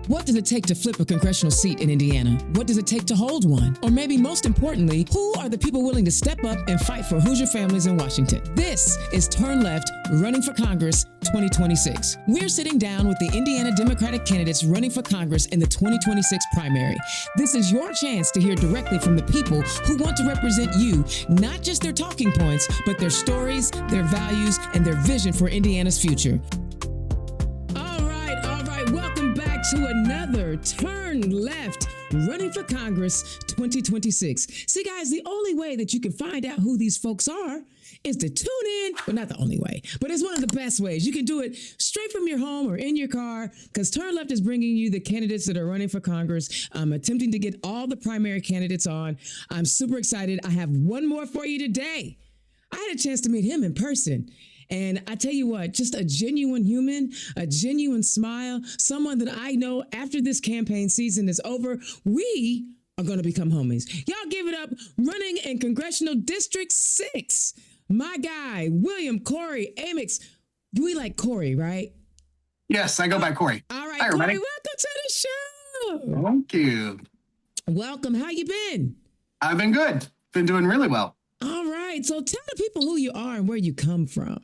What does it take to flip a congressional seat in Indiana? What does it take to hold one? Or maybe most importantly, who are the people willing to step up and fight for Hoosier families in Washington? This is Turn Left, Running for Congress 2026. We're sitting down with the Indiana Democratic candidates running for Congress in the 2026 primary. This is your chance to hear directly from the people who want to represent you, not just their talking points, but their stories, their values, and their vision for Indiana's future. Welcome back to another Turn Left, Running for Congress 2026. See, guys, the only way that you can find out who these folks are is to tune in, but not the only way, but it's one of the best ways. You can do it straight from your home or in your car, because Turn Left is bringing you the candidates that are running for Congress. I'm attempting to get all the primary candidates on. I'm super excited. I have one more for you today. I had a chance to meet him in person. And I tell you what, just a genuine human, a genuine smile, someone that I know after this campaign season is over, we are going to become homies. Y'all give it up, running in Congressional District 6. My guy, Kory, Amyx. We like Kory, right? Yes, I go by Kory. All right, hi, Kory, everybody. welcome to the show. Thank you. Welcome. How you been? I've been good. Been doing really well. All right. So tell the people who you are and where you come from.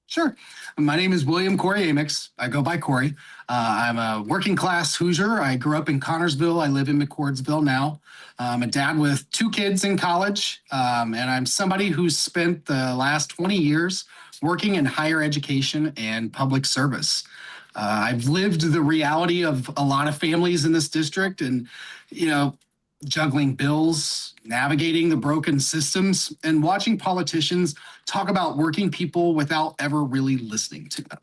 Sure. My name is Kory Amyx. I go by Kory. I'm a working class Hoosier. I grew up in Connorsville. I live in McCordsville now. I'm a dad with 2 kids in college, and I'm somebody who's spent the last 20 years working in higher education and public service. I've lived the reality of a lot of families in this district and, juggling bills, navigating the broken systems, and watching politicians talk about working people without ever really listening to them.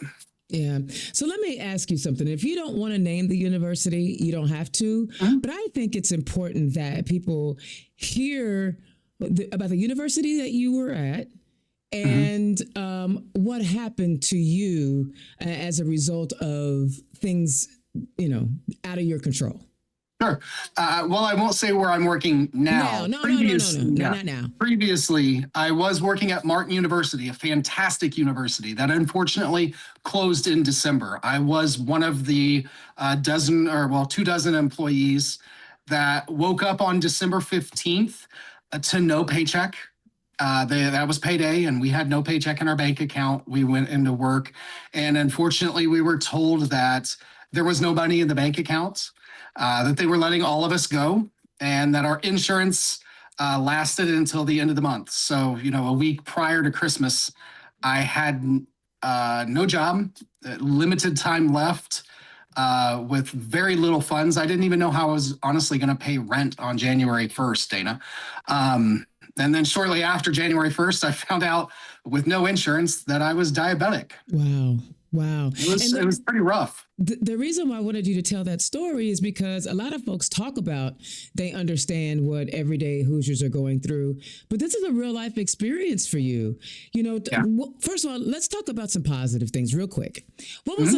Yeah. So let me ask you something. If you don't want to name the university, you don't have to. But I think it's important that people hear about the university that you were at and what happened to you as a result of things, out of your control. Sure. Well, I won't say where I'm working now. No, not now. Previously, I was working at Martin University, a fantastic university that unfortunately closed in December. I was one of the 24 employees that woke up on December 15th to no paycheck. That was payday, and we had no paycheck in our bank account. We went into work, and unfortunately, we were told that there was no money in the bank accounts. That they were letting all of us go, and that our insurance lasted until the end of the month. So, a week prior to Christmas, I had no job, limited time left, with very little funds. I didn't even know how I was honestly going to pay rent on January 1st, Dana. And then shortly after January 1st, I found out with no insurance that I was diabetic. Wow. It was pretty rough. The reason why I wanted you to tell that story is because a lot of folks talk about they understand what everyday Hoosiers are going through, but this is a real life experience for you. First of all, let's talk about some positive things real quick. What was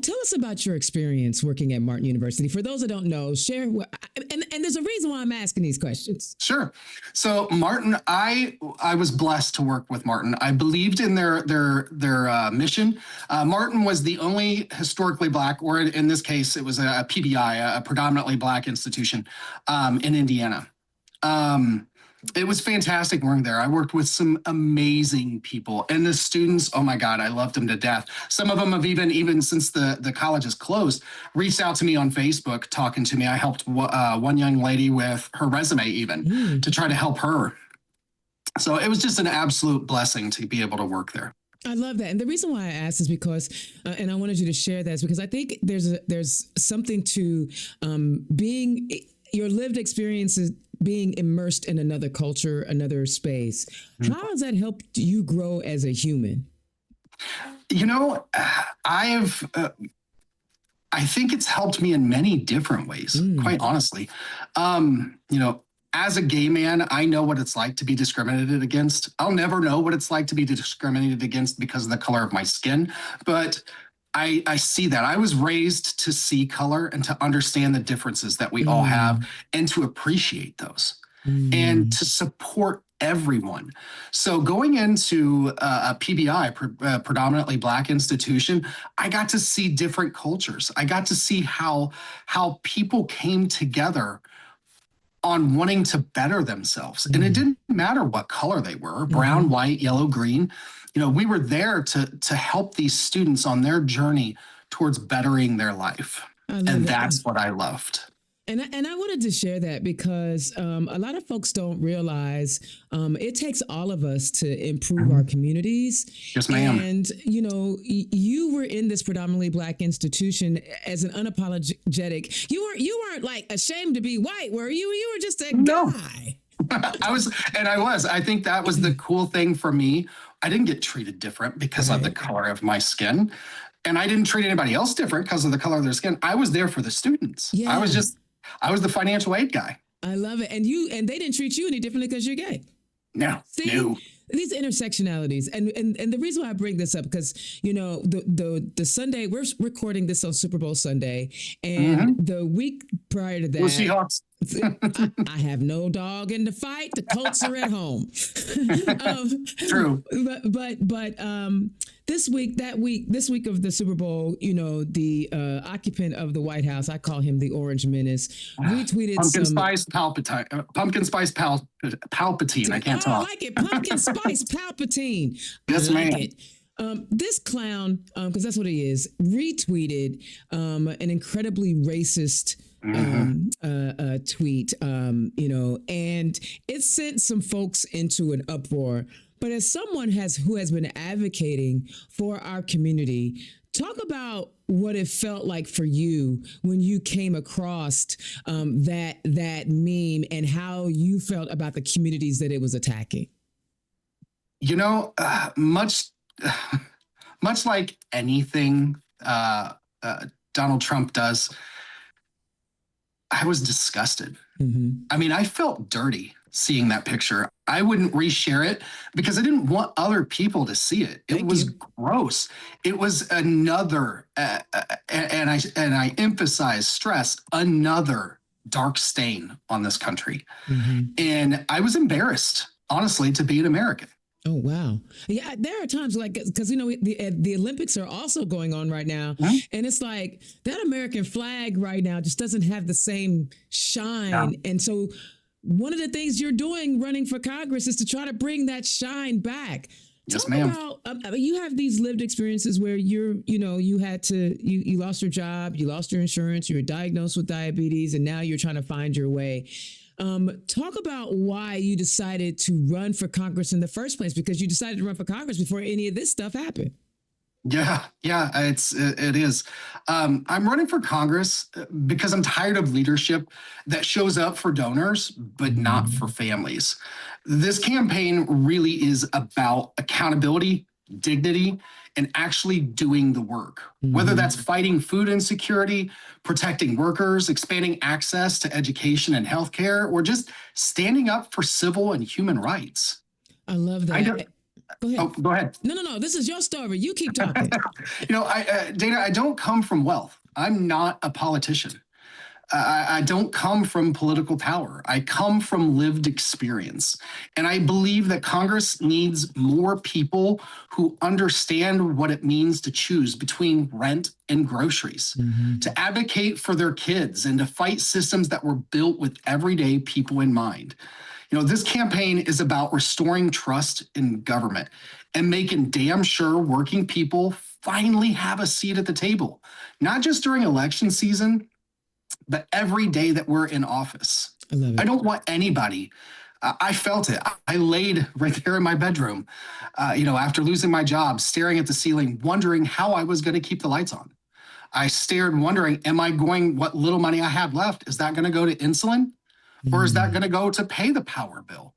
tell us about your experience working at Martin University. For those that don't know, share. And there's a reason why I'm asking these questions. Sure. So Martin, I was blessed to work with Martin. I believed in their mission. Martin was the only historically Black, or in this case, it was a PBI, a predominantly Black institution in Indiana. It was fantastic working there. I worked with some amazing people, and the students, oh my God, I loved them to death. Some of them have even since the college is closed, reached out to me on Facebook, talking to me. I helped one young lady with her resume even to try to help her. So it was just an absolute blessing to be able to work there. I love that. And the reason why I asked is because, and I wanted you to share that, is because I think there's something to being your lived experiences, being immersed in another culture, another space. How has that helped you grow as a human? I think it's helped me in many different ways, quite honestly. As a gay man, I know what it's like to be discriminated against. I'll never know what it's like to be discriminated against because of the color of my skin, but I see that. I was raised to see color and to understand the differences that we all have and to appreciate those and to support everyone. So going into a PBI, predominantly Black institution, I got to see different cultures. I got to see how people came together on wanting to better themselves. And it didn't matter what color they were, brown, white, yellow, green. We were there to help these students on their journey towards bettering their life. And that's what I loved. And I wanted to share that because a lot of folks don't realize it takes all of us to improve our communities. Yes, ma'am. And, you were in this predominantly Black institution as an unapologetic. You weren't like ashamed to be white, were you? You were just a guy. I was. I think that was the cool thing for me. I didn't get treated different because of the color of my skin. And I didn't treat anybody else different because of the color of their skin. I was there for the students. Yeah. I was the financial aid guy. I love it. And they didn't treat you any differently because you're gay. No. These intersectionalities. And the reason why I bring this up, because, the Sunday, we're recording this on Super Bowl Sunday. And the week prior to that. We'll Seahawks. I have no dog in the fight. The Colts are at home. True. But this week of the Super Bowl, the occupant of the White House, I call him the Orange Menace, retweeted Pumpkin Spice Palpatine. I can't talk. I like it. Pumpkin Spice Palpatine. Yes, I like ma'am. it. This clown, because that's what he is, retweeted an incredibly racist tweet, and it sent some folks into an uproar. But as someone who has been advocating for our community, talk about what it felt like for you when you came across that meme and how you felt about the communities that it was attacking. Much like anything Donald Trump does, I was disgusted. I mean, I felt dirty seeing that picture. I wouldn't reshare it because I didn't want other people to see it. It was gross. It was another, and I emphasize, stress, another dark stain on this country. And I was embarrassed, honestly, to be an American. Oh, wow. Yeah, there are times because, the Olympics are also going on right now. And it's like that American flag right now just doesn't have the same shine. Yeah. And so one of the things you're doing running for Congress is to try to bring that shine back. Yes, ma'am. You have these lived experiences where you lost your job, you lost your insurance, you were diagnosed with diabetes, and now you're trying to find your way. Talk about why you decided to run for Congress in the first place, because you decided to run for Congress before any of this stuff happened. Yeah, it is. I'm running for Congress because I'm tired of leadership that shows up for donors, but not for families. This campaign really is about accountability, dignity, and actually doing the work, whether that's fighting food insecurity, protecting workers, expanding access to education and healthcare, or just standing up for civil and human rights. I love that. Go ahead. Oh, go ahead. No. This is your story. You keep talking. Dana, I don't come from wealth. I'm not a politician. I don't come from political power. I come from lived experience. And I believe that Congress needs more people who understand what it means to choose between rent and groceries, to advocate for their kids, and to fight systems that were built with everyday people in mind. This campaign is about restoring trust in government and making damn sure working people finally have a seat at the table, not just during election season, but every day that we're in office. I love it. I don't want anybody. I felt it. I laid right there in my bedroom, after losing my job, staring at the ceiling, wondering how I was going to keep the lights on. I stared wondering, what little money I have left, is that going to go to insulin? Or is that going to go to pay the power bill?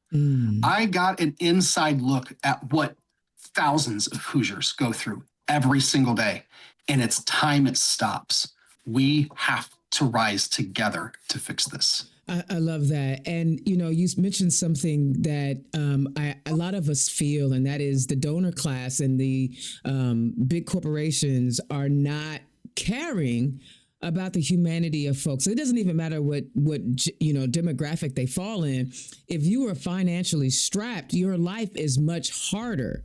I got an inside look at what thousands of Hoosiers go through every single day. And it's time it stops. We have to rise together to fix this. I love that. And, you mentioned something that a lot of us feel, and that is the donor class and the big corporations are not caring about the humanity of folks. It doesn't even matter what demographic they fall in. If you are financially strapped, your life is much harder.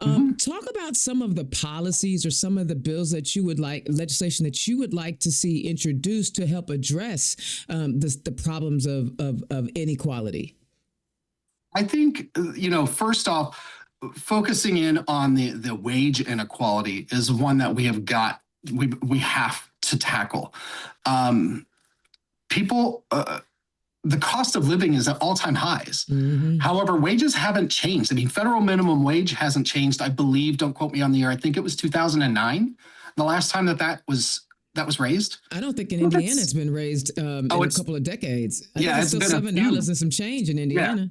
Talk about some of the policies or some of the bills that you would like, legislation that you would like to see introduced to help address the problems of inequality. I think, first off, focusing in on the wage inequality is one that we have to tackle. People, the cost of living is at all-time highs. Mm-hmm. However, wages haven't changed. I mean, federal minimum wage hasn't changed. I believe, don't quote me on the year, I think it was 2009, the last time that was raised. I don't think in Indiana it's been raised in a couple of decades. I think it's still $7 and some change in Indiana. Yeah.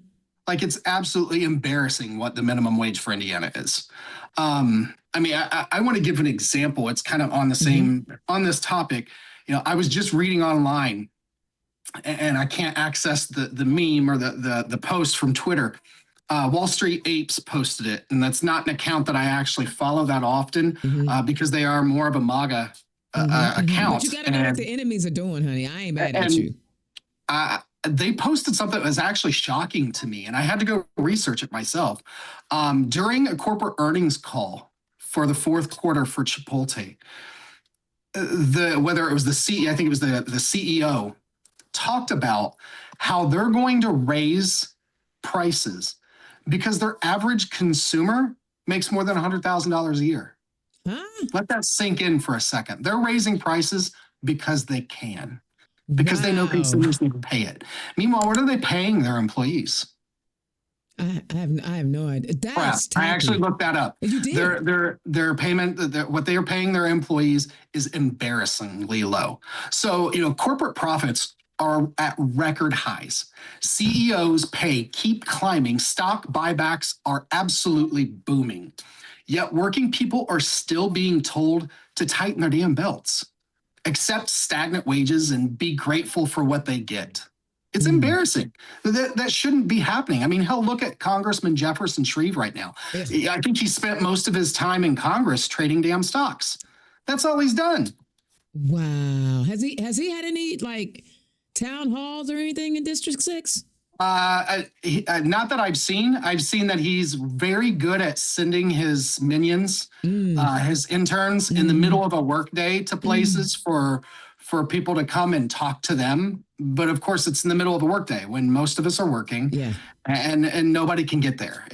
Like, it's absolutely embarrassing what the minimum wage for Indiana is. I want to give an example. It's kind of on the same, on this topic. I was just reading online, and I can't access the meme or the post from Twitter. Wall Street Apes posted it, and that's not an account that I actually follow that often because they are more of a MAGA account. But you got to know what the enemies are doing, honey. I ain't mad at you. They posted something that was actually shocking to me, and I had to go research it myself. During a corporate earnings call for the fourth quarter for Chipotle, whether it was the CEO, I think it was the CEO, talked about how they're going to raise prices because their average consumer makes more than $100,000 a year. Let that sink in for a second. They're raising prices because they can. Because they know consumers need to pay it. Meanwhile, what are they paying their employees? I have no idea. I actually looked that up. You did? Their payment, what they are paying their employees is embarrassingly low. So, corporate profits are at record highs. CEOs' pay keep climbing. Stock buybacks are absolutely booming. Yet working people are still being told to tighten their damn belts, accept stagnant wages, and be grateful for what they get. It's embarrassing. That shouldn't be happening. I mean, hell, look at Congressman Jefferson Shreve right now. I think he spent most of his time in Congress trading damn stocks. That's all he's done. Wow. Has he had any town halls or anything in District 6? Not that I've seen. I've seen that he's very good at sending his minions, his interns, in the middle of a workday to places for people to come and talk to them. But of course, it's in the middle of a workday when most of us are working, and nobody can get there.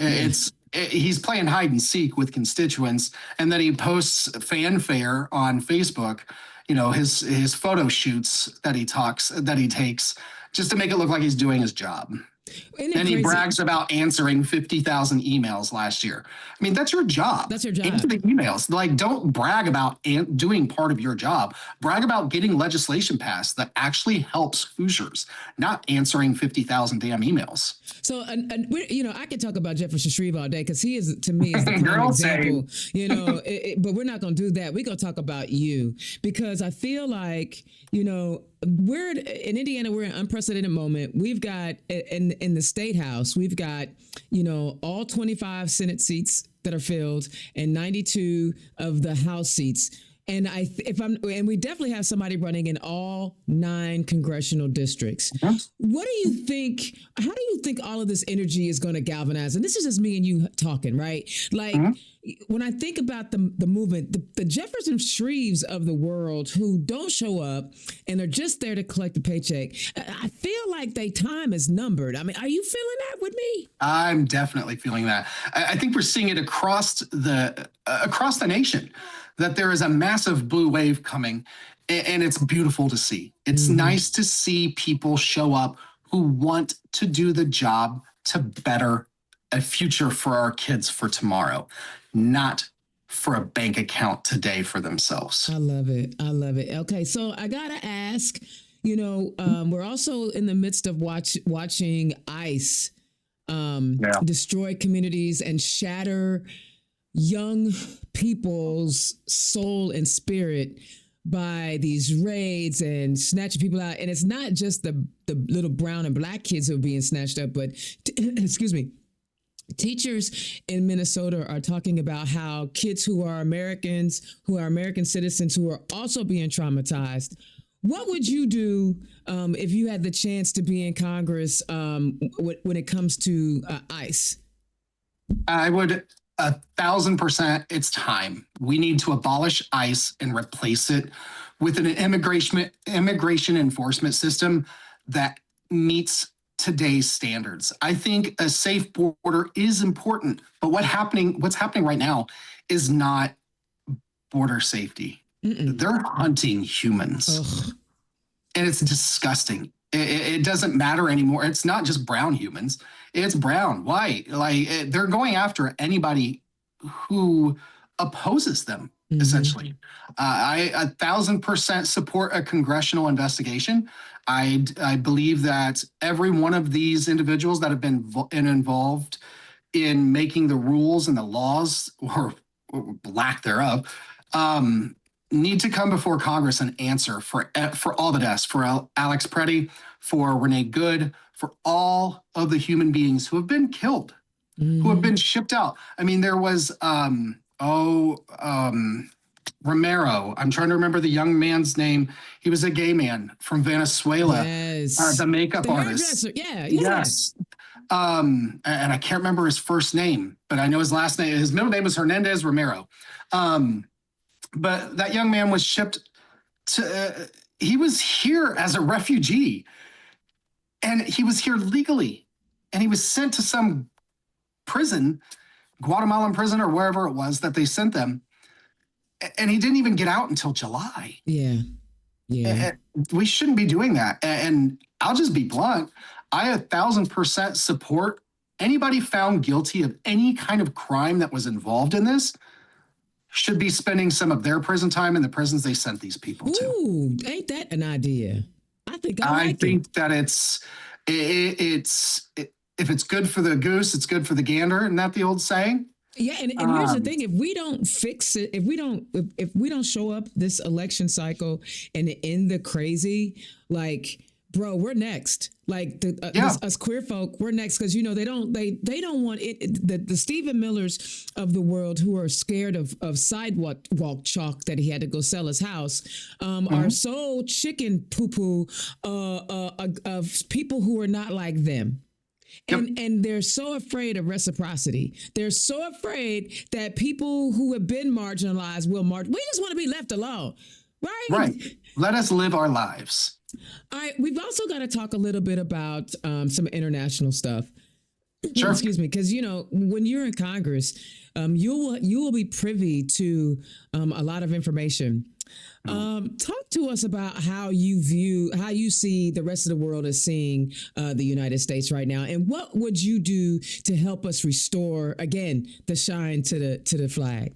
He's playing hide and seek with constituents, and then he posts fanfare on Facebook. His photo shoots that he takes, just to make it look like he's doing his job. And he brags about answering 50,000 emails last year. I mean, that's your job. That's your job. Answer the emails. Don't brag about doing part of your job. Brag about getting legislation passed that actually helps Hoosiers, not answering 50,000 damn emails. So, I could talk about Jefferson Shreve all day because he is, to me, is the prime example. But we're not going to do that. We're going to talk about you because I feel like, we're in Indiana. We're in an unprecedented moment. We've got in the State House, we've got, all 25 Senate seats that are filled and 92 of the House seats. And we definitely have somebody running in all 9 congressional districts. What do you think? How do you think all of this energy is going to galvanize? And this is just me and you talking, right? When I think about the movement, the Jefferson Shreves of the world who don't show up and are just there to collect a paycheck, I feel like their time is numbered. I mean, are you feeling that with me? I'm definitely feeling that. I think we're seeing it across the nation, that there is a massive blue wave coming, and it's beautiful to see. It's nice to see people show up who want to do the job to better a future for our kids for tomorrow, not for a bank account today for themselves. I love it. Okay, so I gotta ask, we're also in the midst of watching ICE destroy communities and shatter young people's soul and spirit by these raids and snatching people out. And it's not just the little brown and black kids who are being snatched up, but excuse me, Teachers in Minnesota are talking about how kids who are Americans, who are American citizens, who are also being traumatized. What would you do if you had the chance to be in Congress when it comes to ICE? I would 1,000%. It's time. We need to abolish ICE and replace it with an immigration enforcement system that meets today's standards. I think a safe border is important, but what's happening right now is not border safety. They're hunting humans. Ugh. And it's disgusting. It doesn't matter anymore. It's not just brown humans. It's brown, white. They're going after anybody who opposes them, essentially. I 1,000% support a congressional investigation. I believe that every one of these individuals that have been involved in making the rules and the laws, or lack thereof, need to come before Congress and answer for all the deaths, for Alex Preddy, for Renee Good, for all of the human beings who have been killed, who have been shipped out. I mean, there was Romero. I'm trying to remember the young man's name. He was a gay man from Venezuela. Yes. The makeup The artist. hairdresser. Yeah. Yes. And I can't remember his first name, but I know his last name. His middle name was Hernandez Romero. But that young man was shipped to, he was here as a refugee, and he was here legally, and he was sent to some prison, Guatemalan prison or wherever it was that they sent them. And he didn't even get out until July. Yeah. Yeah. We shouldn't be doing that. And I'll just be blunt. I 1,000% support anybody found guilty of any kind of crime that was involved in this should be spending some of their prison time in the prisons they sent these people to. Ooh, ain't that an idea? I think that it's if it's good for the goose, it's good for the gander. Isn't that the old saying? Yeah, and here's the thing: if we don't fix it, if we don't show up this election cycle and end the crazy, like, bro, we're next. Like us queer folk, we're next, because they don't want it. The Stephen Millers of the world, who are scared of sidewalk chalk that he had to go sell his house, are so chicken poo poo of people who are not like them. And they're so afraid of reciprocity. They're so afraid that people who have been marginalized will march. We just want to be left alone, right? Right. Let us live our lives. All right. We've also got to talk a little bit about some international stuff. Sure. Excuse me, because when you're in Congress, you will be privy to a lot of information. Talk to us about how you see the rest of the world as seeing the United States right now, and what would you do to help us restore again the shine to the flag?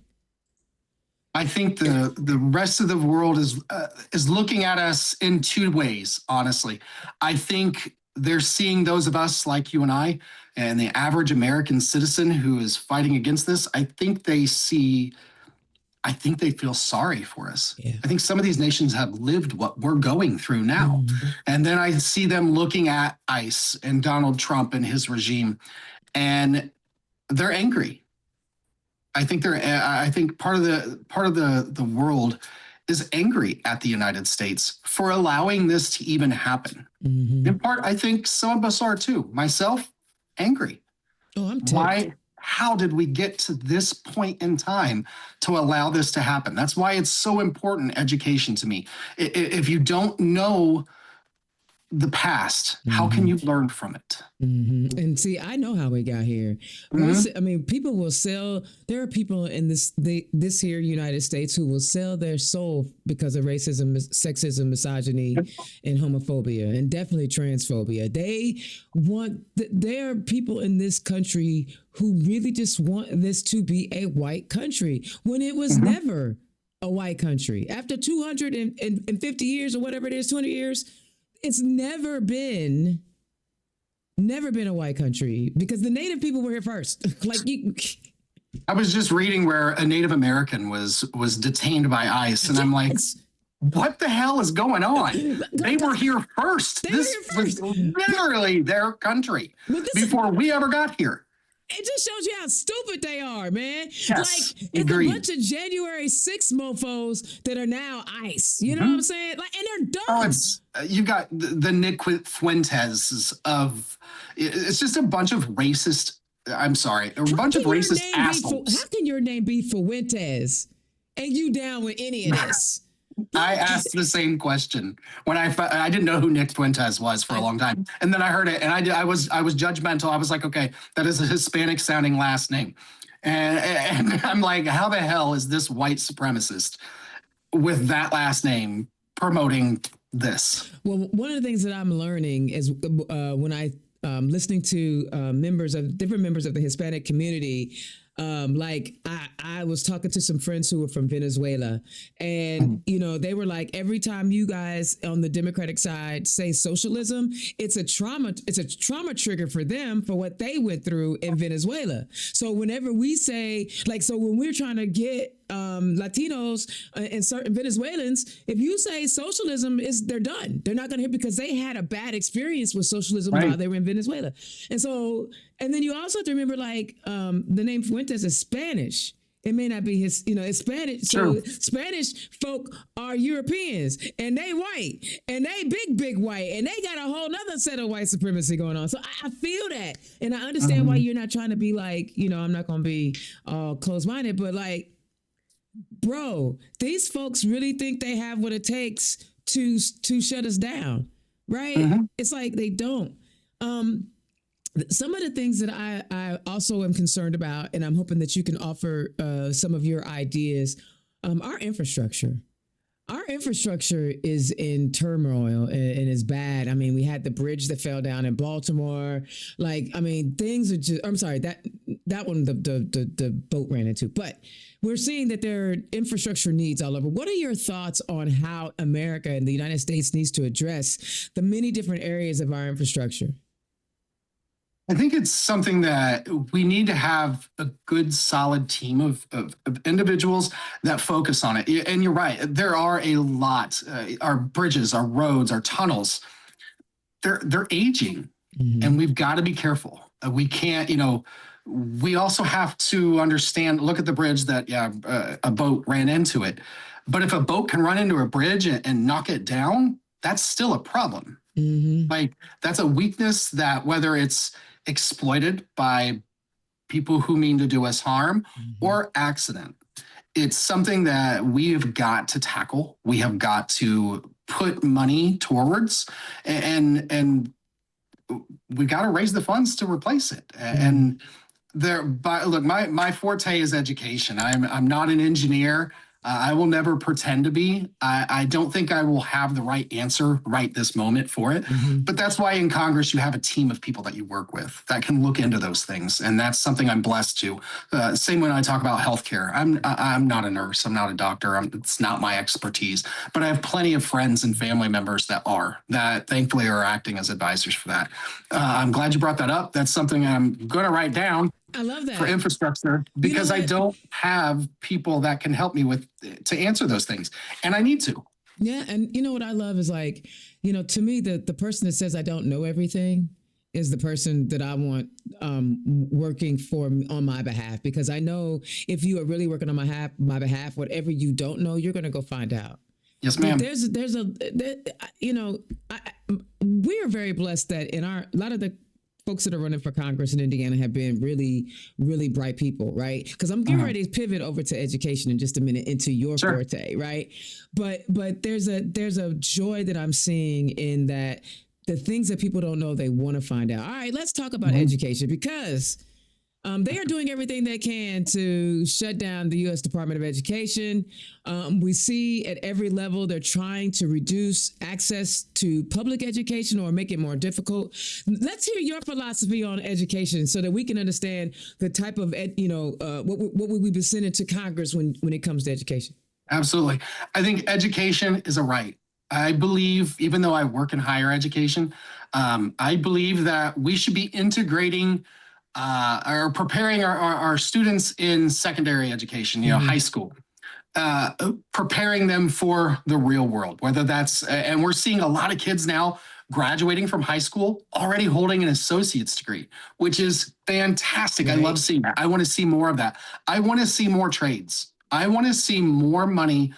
I think the rest of the world is looking at us in two ways, honestly. I think they're seeing those of us like you and I, and the average American citizen who is fighting against this. I think they feel sorry for us. Yeah. I think some of these nations have lived what we're going through now. And then I see them looking at ICE and Donald Trump and his regime, and they're angry. I think part of the world is angry at the United States for allowing this to even happen. In part, I think some of us are too. Myself, angry. Oh, I'm ticked. How did we get to this point in time to allow this to happen? That's why it's so important, education, to me. If you don't know the past, how can you learn from it? And see, I know how we got here. People will sell. There are people in this here United States who will sell their soul because of racism, sexism, misogyny, and homophobia, and definitely transphobia. There are people in this country who really just want this to be a white country when it was never a white country. After 250 years or whatever it is, 200 years. It's never been a white country, because the Native people were here first. I was just reading where a Native American was detained by ICE, and I'm like, what the hell is going on? They were here first. This was literally their country before we ever got here. it just shows you how stupid they are, man. Yes, Like, it's a agreed. bunch of January 6 mofos that are now ICE. You know what I'm saying? Like, and they're Oh, dumb. it's you got the Nick Fuentes of. It's just a bunch of racist. I'm sorry, a bunch of racist assholes. How can your name be Fuentes and you down with any of this? I asked the same question when I didn't know who Nick Fuentes was for a long time, and then I heard it, and I was judgmental. I was like, okay, that is a Hispanic sounding last name, and I'm like, how the hell is this white supremacist with that last name promoting this? Well, one of the things that I'm learning is when I listening to different members of the Hispanic community. Like I was talking to some friends who were from Venezuela, and they were like, every time you guys on the Democratic side say socialism, it's a trauma trigger for them for what they went through in Venezuela. So whenever we say, like, so when we're trying to get Latinos and certain Venezuelans, if you say socialism, they're done. They're not going to hear, because they had a bad experience with socialism while they were in Venezuela. And then you also have to remember, like, the name Fuentes is Spanish. It may not be his, it's Spanish. So Spanish folk are Europeans, and they white, and they big white, and they got a whole nother set of white supremacy going on. So I feel that, and I understand why you're not trying to be like, I'm not going to be closed-minded, but like, bro, these folks really think they have what it takes to shut us down, right? It's like they don't. Some of the things that I also am concerned about, and I'm hoping that you can offer some of your ideas, our infrastructure. Our infrastructure is in turmoil and is bad. I mean, we had the bridge that fell down in Baltimore. Like, I mean, things are just, I'm sorry, that one, the boat ran into, but we're seeing that there are infrastructure needs all over. What are your thoughts on how America and the United States needs to address the many different areas of our infrastructure? I think it's something that we need to have a good, solid team of individuals that focus on it. And you're right, there are a lot. Our bridges, our roads, our tunnels, they're aging, and we've got to be careful. We can't, we also have to understand, look at the bridge that, a boat ran into it. But if a boat can run into a bridge and knock it down, that's still a problem. Like, that's a weakness that, whether it's exploited by people who mean to do us harm or accident, it's something that we've got to tackle. We have got to put money towards, and we got to raise the funds to replace it. And look, my forte is education. I'm not an engineer. I will never pretend to be. I don't think I will have the right answer right this moment for it. But that's why in Congress you have a team of people that you work with that can look into those things. And that's something I'm blessed to. Same when I talk about healthcare. I'm not a nurse. I'm not a doctor. It's not my expertise. But I have plenty of friends and family members that thankfully are acting as advisors for that. I'm glad you brought that up. That's something I'm going to write down. I love that. For infrastructure, because I don't have people that can help me to answer those things, and I need to. Yeah, and what I love is, like, to me, the person that says I don't know everything is the person that I want working on my behalf, because I know if you are really working on my behalf, whatever you don't know, you're going to go find out. Yes, ma'am. We are very blessed that a lot of the folks that are running for Congress in Indiana have been really, really bright people, right? Because I'm getting ready to pivot over to education in just a minute into your forte, right? But there's a joy that I'm seeing in that the things that people don't know, they want to find out. All right, let's talk about education, because they are doing everything they can to shut down the U.S. Department of Education. We see at every level they're trying to reduce access to public education or make it more difficult. Let's hear your philosophy on education so that we can understand the type of, what would we be sending to Congress when it comes to education. Absolutely. I think education is a right. I believe, even though I work in higher education, I believe that we should be integrating are preparing our students in secondary education, high school, preparing them for the real world, whether that's, and we're seeing a lot of kids now graduating from high school, already holding an associate's degree, which is fantastic. I love seeing that. I want to see more of that. I want to see more trades. I want to see more money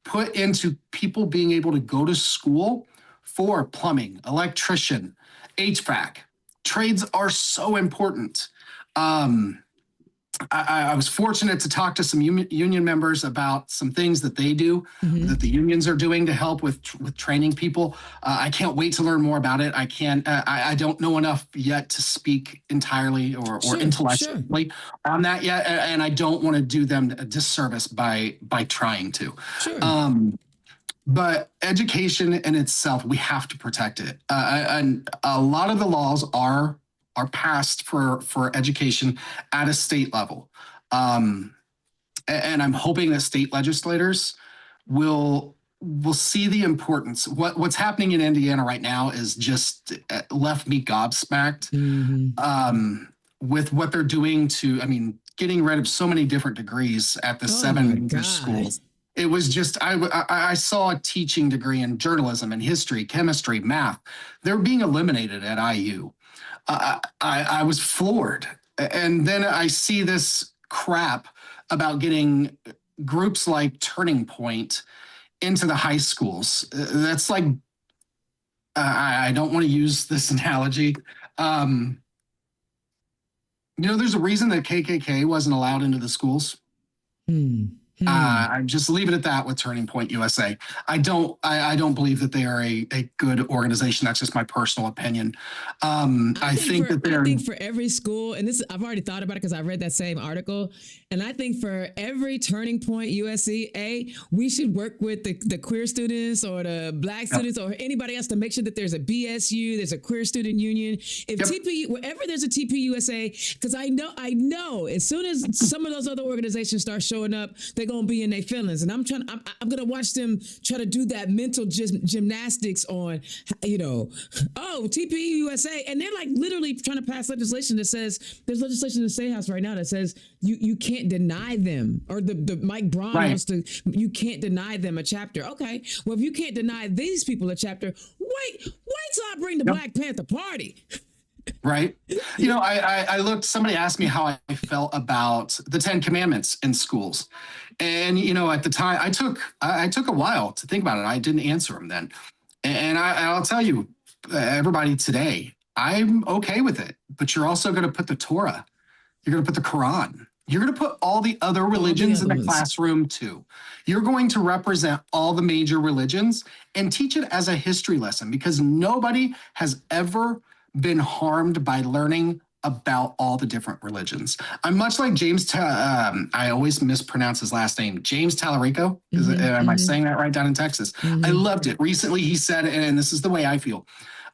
put into people being able to go to school for plumbing, electrician, HVAC. Trades are so important. I was fortunate to talk to some union members about some things that they do, that the unions are doing to help with training people. I can't wait to learn more about it. I don't know enough yet to speak entirely or intellectually on that yet, and I don't want to do them a disservice by trying to. But education in itself, we have to protect it, and a lot of the laws are passed for education at a state level. And I'm hoping that state legislators will see the importance. What's happening in Indiana right now is just left me gobsmacked with what they're doing to, getting rid of so many different degrees at the 7 major schools. It was just, I saw a teaching degree in journalism and history, chemistry, math. They're being eliminated at IU. I was floored. And then I see this crap about getting groups like Turning Point into the high schools. That's like, I don't want to use this analogy. There's a reason that KKK wasn't allowed into the schools. I just leave it at that with Turning Point USA. I don't believe that they are a good organization. That's just my personal opinion. I think for every school, and I've already thought about it because I read that same article, and I think for every Turning Point USC, we should work with the queer students or the Black students or anybody else to make sure that there's a BSU, there's a queer student union. If TP, wherever there's a TP USA, because I know as soon as some of those other organizations start showing up, they're gonna be in their feelings, and I'm gonna watch them try to do that mental gymnastics on, TP USA, and they're like literally trying to pass legislation that says there's legislation in the State House right now that says you can't deny them, or the Mike Braun wants to, you can't deny them a chapter. Okay, well if you can't deny these people a chapter, wait till I bring the Black Panther Party. Right. I somebody asked me how I felt about the 10 Commandments in schools. And, at the time I took a while to think about it. I didn't answer them then. And I'll tell you, everybody today, I'm okay with it, but you're also going to put the Torah, you're going to put the Quran, you're going to put all the other religions in the classroom too. You're going to represent all the major religions and teach it as a history lesson, because nobody has ever been harmed by learning about all the different religions. I'm much like James, I always mispronounce his last name, James Tallarico. Am I saying that right, down in Texas? I loved it. Recently he said, and this is the way I feel,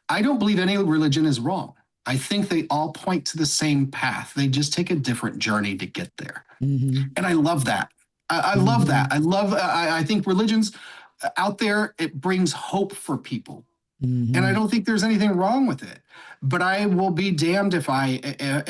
I don't believe any religion is wrong. I think they all point to the same path. They just take a different journey to get there. And I love that. I love that. I think religions out there, it brings hope for people. And I don't think there's anything wrong with it, but I will be damned if I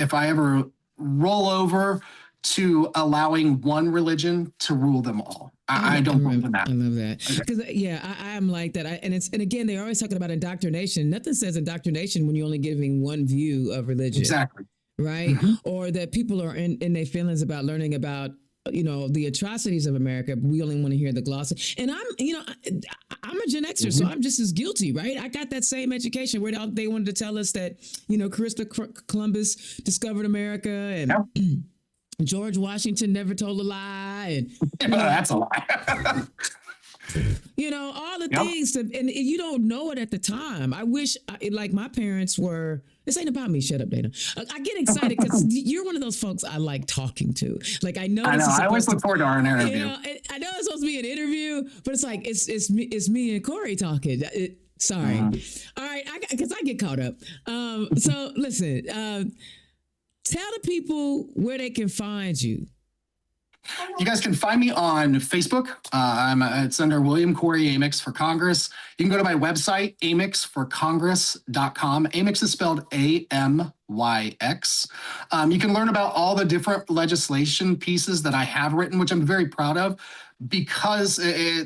ever roll over to allowing one religion to rule them all. I don't believe in that. I love that. Because I am like that. And again, they're always talking about indoctrination. Nothing says indoctrination when you're only giving one view of religion. Exactly. Right. Or that people are in their feelings about learning about, the atrocities of America. We only want to hear the glossy. And I'm a Gen Xer, so I'm just as guilty, right? I got that same education where they wanted to tell us that, Christopher Columbus discovered America and George Washington never told a lie. And that's a lie. All the things, and you don't know it at the time. I wish, like my parents were. This ain't about me. Shut up, Dana. I get excited because you're one of those folks I like talking to. Like I know. I always look forward to our interview. I know it's supposed to be an interview, but it's like it's me and Kory talking. Sorry. All right, because I get caught up. So listen. Tell the people where they can find you. You guys can find me on Facebook. It's under William Kory Amyx for Congress. You can go to my website, amyxforcongress.com. Amyx is spelled AMYX. You can learn about all the different legislation pieces that I have written, which I'm very proud of, because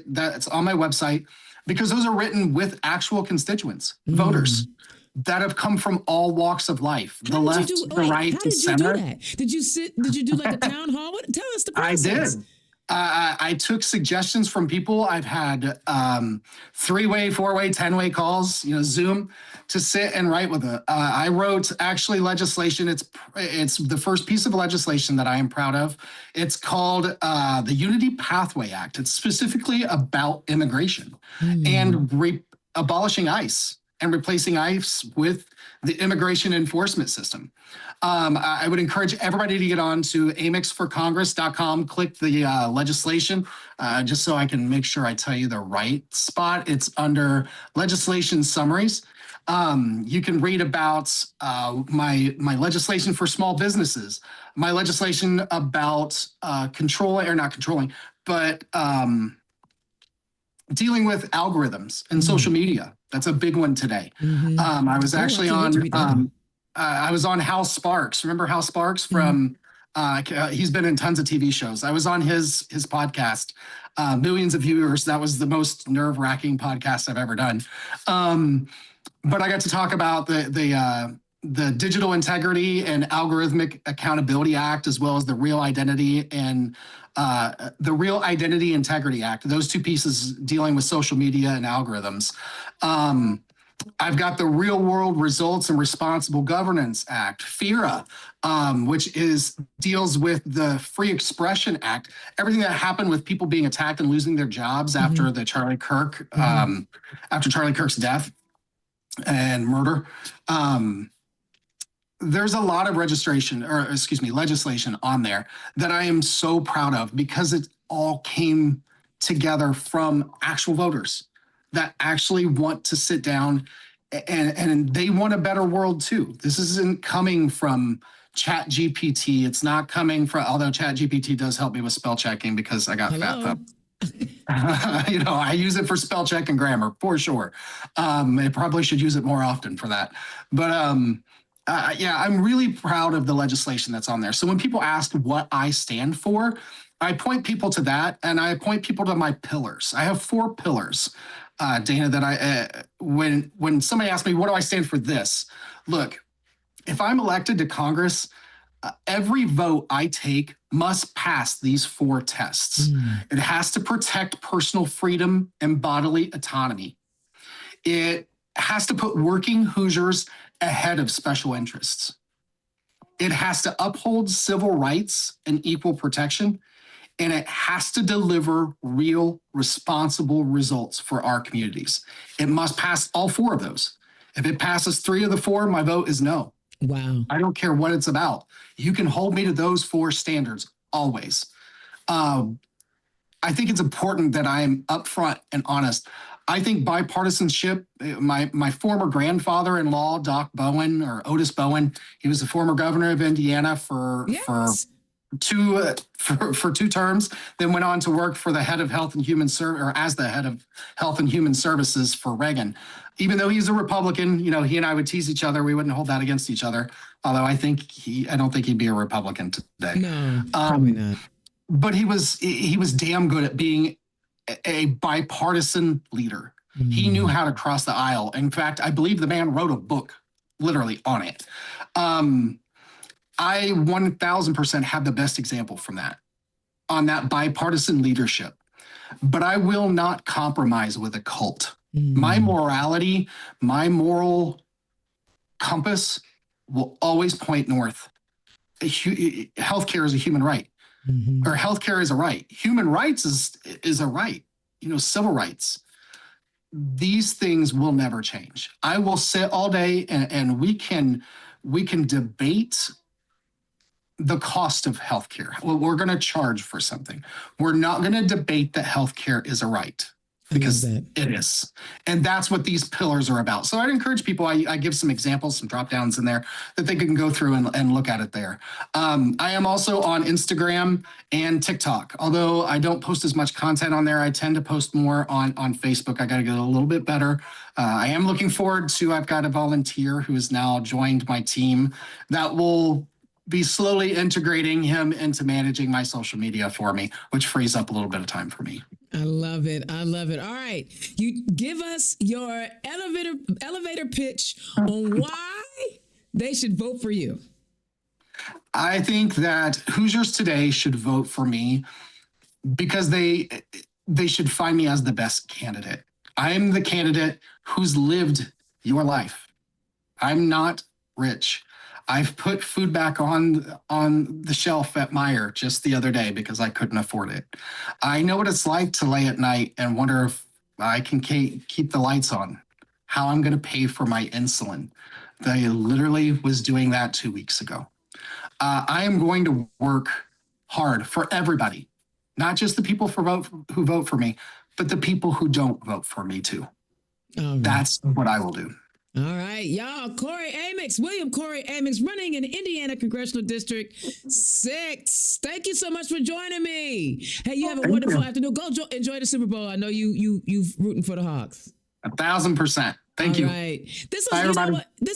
that's on my website. because those are written with actual constituents, voters that have come from all walks of life, the left, the right, the center. How did you do that? Did you do like a town hall? Tell us the I process. did. I took suggestions from people. I've had 3-way, 4-way, 10-way calls, Zoom, to sit and write with it. I wrote actually legislation. It's the first piece of legislation that I am proud of. It's called the Unity Pathway Act. It's specifically about immigration and abolishing ICE and replacing ICE with the immigration enforcement system. I would encourage everybody to get on to amyxforcongress.com, click the legislation, just so I can make sure I tell you the right spot. It's under legislation summaries. You can read about my legislation for small businesses, my legislation about dealing with algorithms and social media. That's a big one today. I was actually I was on Hal Sparks. Remember Hal Sparks from, he's been in tons of TV shows. I was on his podcast, millions of viewers. That was the most nerve-wracking podcast I've ever done. But I got to talk about the Digital Integrity and Algorithmic Accountability Act, as well as the Real Identity and the Real Identity Integrity Act. Those two pieces dealing with social media and algorithms. I've got the Real World Results and Responsible Governance Act, FERA, which deals with the Free Expression Act, everything that happened with people being attacked and losing their jobs after the Charlie Kirk's death and murder. There's a lot of legislation on there that I am so proud of, because it all came together from actual voters that actually want to sit down and they want a better world too. This isn't coming from Chat GPT. It's not coming from, although Chat GPT does help me with spell checking because I got fat thumb. I use it for spell check and grammar for sure. I probably should use it more often for that. But I'm really proud of the legislation that's on there. So when people ask what I stand for, I point people to that, and I point people to my pillars. I have 4 pillars, Dana, that when somebody asks me, what do I stand for this? Look, if I'm elected to Congress, every vote I take must pass these 4 tests. It has to protect personal freedom and bodily autonomy. It has to put working Hoosiers ahead of special interests. It has to uphold civil rights and equal protection. And it has to deliver real, responsible results for our communities. It must pass all 4 of those. If it passes 3 of the 4, my vote is no. Wow. I don't care what it's about. You can hold me to those 4 standards always. I think it's important that I am upfront and honest. I think bipartisanship, my former grandfather-in-law, Doc Bowen, or Otis Bowen, he was the former governor of Indiana for 2 terms, then went on to work for the head of Health and Human as the head of Health and Human Services for Reagan. Even though he's a Republican, he and I would tease each other. We wouldn't hold that against each other. Although I don't think he'd be a Republican today. No, probably not. But he was damn good at being a bipartisan leader. He knew how to cross the aisle. In fact, I believe the man wrote a book literally on it. I 1000% have the best example from that, on that bipartisan leadership. But I will not compromise with a cult. My morality, my moral compass will always point north. Healthcare is a human right, or healthcare is a right. Human rights is a right, civil rights. These things will never change. I will sit all day and we can debate the cost of healthcare. Well, we're going to charge for something. We're not going to debate that healthcare is a right, because it is. And that's what these pillars are about. So I'd encourage people, I give some examples, some drop downs in there that they can go through and look at it there. I am also on Instagram and TikTok. Although I don't post as much content on there, I tend to post more on Facebook. I got to get a little bit better. I am looking forward to, I've got a volunteer who has now joined my team that will be slowly integrating him into managing my social media for me, which frees up a little bit of time for me. I love it. I love it. All right. You give us your elevator pitch on why they should vote for you. I think that Hoosiers today should vote for me because they should find me as the best candidate. I'm the candidate who's lived your life. I'm not rich. I've put food back on the shelf at Meijer just the other day because I couldn't afford it. I know what it's like to lay at night and wonder if I can keep the lights on, how I'm going to pay for my insulin. I literally was doing that 2 weeks ago. I am going to work hard for everybody, not just the people who vote for me, but the people who don't vote for me too. That's what I will do. All right, y'all. William Kory Amyx, running in Indiana Congressional District 6. Thank you so much for joining me. Hey, you have a wonderful afternoon. Go enjoy the Super Bowl. I know you've rooting for the Hawks. 1,000%. Thank you. All right. This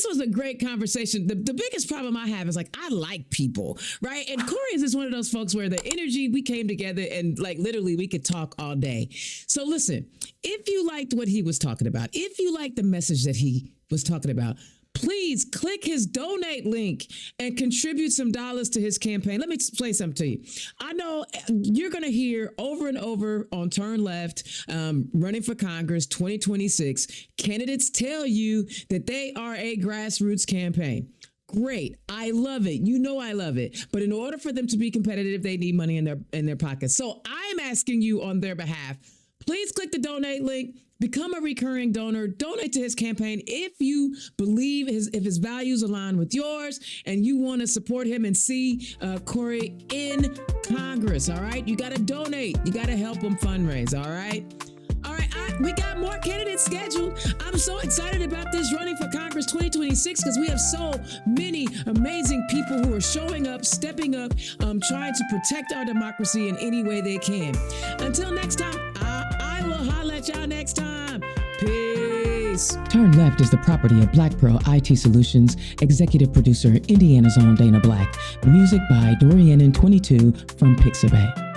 was a great conversation. The biggest problem I have is I like people, right? And Kory is just one of those folks where the energy, we came together and literally we could talk all day. So listen, if you liked what he was talking about, if you liked the message that he was talking about, please click his donate link and contribute some dollars to his campaign. Let me explain something to you. I know you're going to hear over and over on Turn Left, running for Congress 2026, candidates tell you that they are a grassroots campaign. Great. I love it. You know I love it. But in order for them to be competitive, they need money in their pockets. So I'm asking you on their behalf, please click the donate link. Become a recurring donor. Donate to his campaign if you believe if his values align with yours and you want to support him and see Kory in Congress. All right, you got to donate. You got to help him fundraise. All right. We got more candidates scheduled. I'm so excited about this running for Congress 2026 because we have so many amazing people who are showing up, stepping up, trying to protect our democracy in any way they can. Until next time, I will holler at y'all next time. Peace. Turn Left is the property of Black Pearl IT Solutions, executive producer Indiana's own Dana Black. Music by Dorian and 22 from Pixabay.